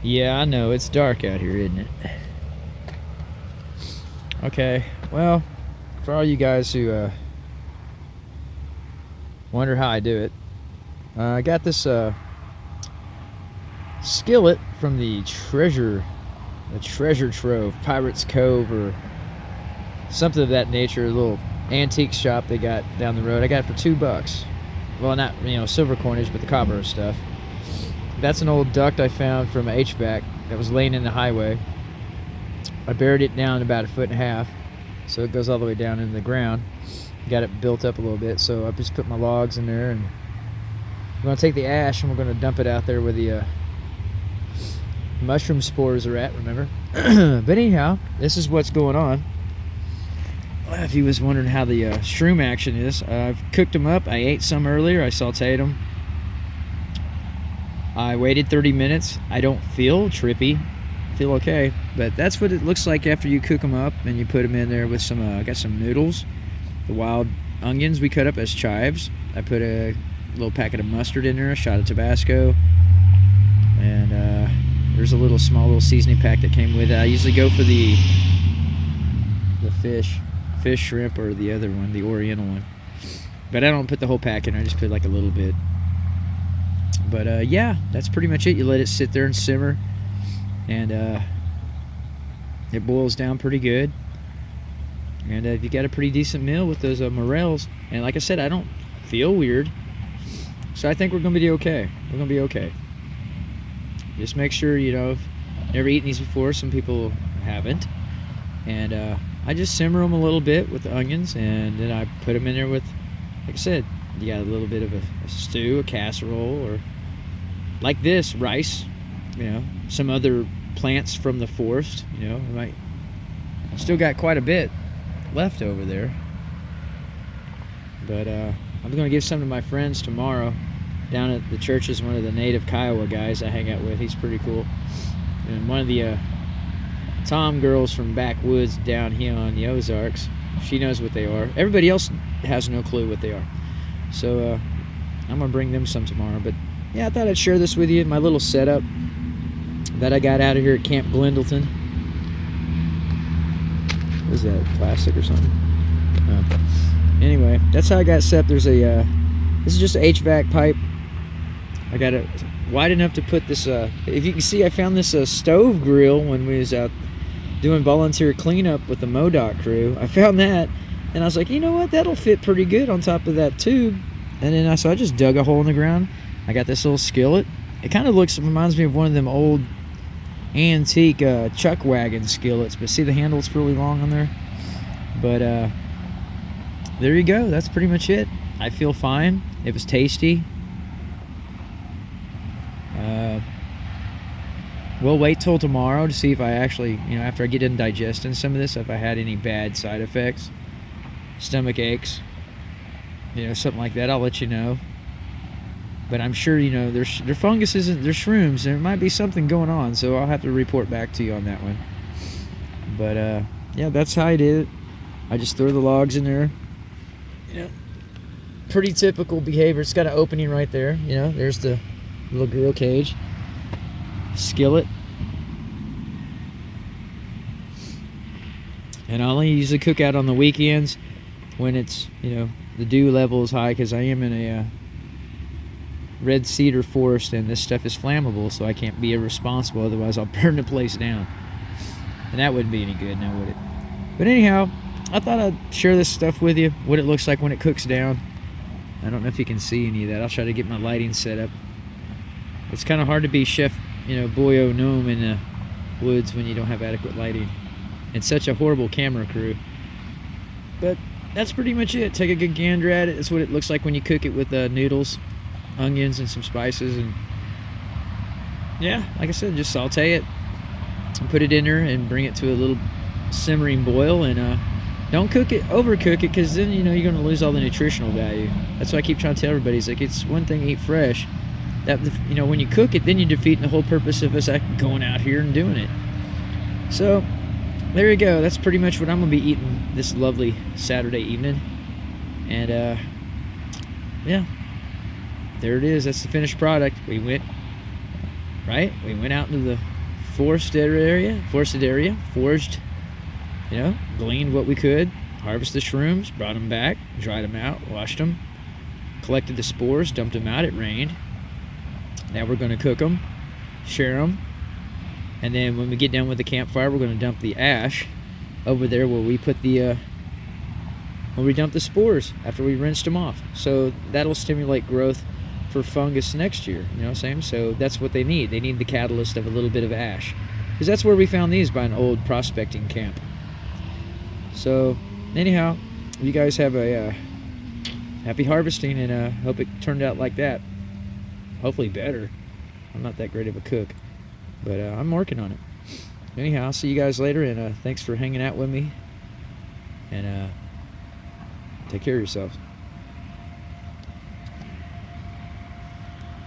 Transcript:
Yeah, I know. It's dark out here, isn't it? Okay, well, for all you guys who wonder how I do it, I got this skillet from the treasure trove, Pirates Cove, or something of that nature. A little antique shop they got down the road. I got it for $2. Well, not silver coinage, but the copper stuff. That's an old duct I found from an HVAC that was laying in the highway. I buried it down about 1.5 feet, so it goes all the way down into the ground. Got it built up a little bit, so I just put my logs in there, and we're going to take the ash and we're going to dump it out there where the mushroom spores are at, remember? But anyhow, this is what's going on. If you was wondering how the shroom action is, I've cooked them up. I ate some earlier. I sauteed them. I waited 30 minutes. I don't feel trippy. I feel okay. But that's what it looks like after you cook them up and you put them in there with some, I got some noodles. The wild onions we cut up as chives. I put a little packet of mustard in there, a shot of Tabasco. And there's a small little seasoning pack that came with it. I usually go for the fish, shrimp, or the other one, the oriental one. But I don't put the whole pack in. I just put like a little bit. But yeah, that's pretty much it. You let it sit there and simmer, and it boils down pretty good. And you got a pretty decent meal with those morels. And like I said, I don't feel weird, so I think we're gonna be okay. We're gonna be okay. Just make sure, if you've never eaten these before. Some people haven't. And I just simmer them a little bit with the onions, and then I put them in there with, like I said, you got a little bit of a stew, a casserole, or like this, rice, some other plants from the forest. Still got quite a bit left over there. But I'm going to give some to my friends tomorrow. Down at the church is one of the native Kiowa guys I hang out with. He's pretty cool. And one of the Tom girls from backwoods down here on the Ozarks, she knows what they are. Everybody else has no clue what they are. So I'm going to bring them some tomorrow. But yeah, I thought I'd share this with you, my little setup that I got out of here at Camp Glendleton. What is that, plastic or something? Anyway, that's how I got set up. There's a, this is just an HVAC pipe. I got it wide enough to put this, if you can see, I found this stove grill when we was out doing volunteer cleanup with the MoDOT crew. I found that, and I was like, you know what, that'll fit pretty good on top of that tube. And then so I just dug a hole in the ground. I got this little skillet. It kind of reminds me of one of them old antique chuck wagon skillets, but see the handle's really long on there. But there you go. That's pretty much it. I feel fine. It was tasty. We'll wait till tomorrow to see if I actually, after I get in digesting some of this, if I had any bad side effects, stomach aches, something like that. I'll let you know. But I'm sure, their fungus isn't, their shrooms, there might be something going on, so I'll have to report back to you on that one. But yeah, that's how I did it. I just throw the logs in there. Pretty typical behavior. It's got an opening right there. There's the little grill cage, skillet, and I only usually cook out on the weekends when it's the dew level is high, because I am in a red cedar forest, and this stuff is flammable, so I can't be irresponsible, otherwise I'll burn the place down, and that wouldn't be any good, now would it? But anyhow, I thought I'd share this stuff with you, what it looks like when it cooks down. I don't know if you can see any of that. I'll try to get my lighting set up. It's kind of hard to be Chef, boyo gnome in the woods when you don't have adequate lighting. It's such a horrible camera crew. But that's pretty much it. Take a good gander at it. That's what it looks like when you cook it with noodles, onions, and some spices. And yeah, like I said, just saute it and put it in there and bring it to a little simmering boil. And don't cook it, overcook it, because then you're going to lose all the nutritional value. That's why I keep trying to tell everybody, it's like, it's one thing to eat fresh. That when you cook it, then you're defeating the whole purpose of us going out here and doing it. So there you go. That's pretty much what I'm gonna be eating this lovely Saturday evening. And yeah, there it is. That's the finished product. We went right? We went out into the forested area, foraged, you know, gleaned what we could, harvested the shrooms, brought them back, dried them out, washed them, collected the spores, dumped them out. It rained. Now we're going to cook them, share them, and then when we get done with the campfire, we're going to dump the ash over there where we put the when we dump the spores after we rinsed them off. So that'll stimulate growth for fungus next year, you know what I'm saying? So that's what they need. They need the catalyst of a little bit of ash, because that's where we found these, by an old prospecting camp. So anyhow, you guys have a happy harvesting, and hope it turned out like that. Hopefully better. I'm not that great of a cook, but I'm working on it. Anyhow, I'll see you guys later, and thanks for hanging out with me, and take care of yourselves.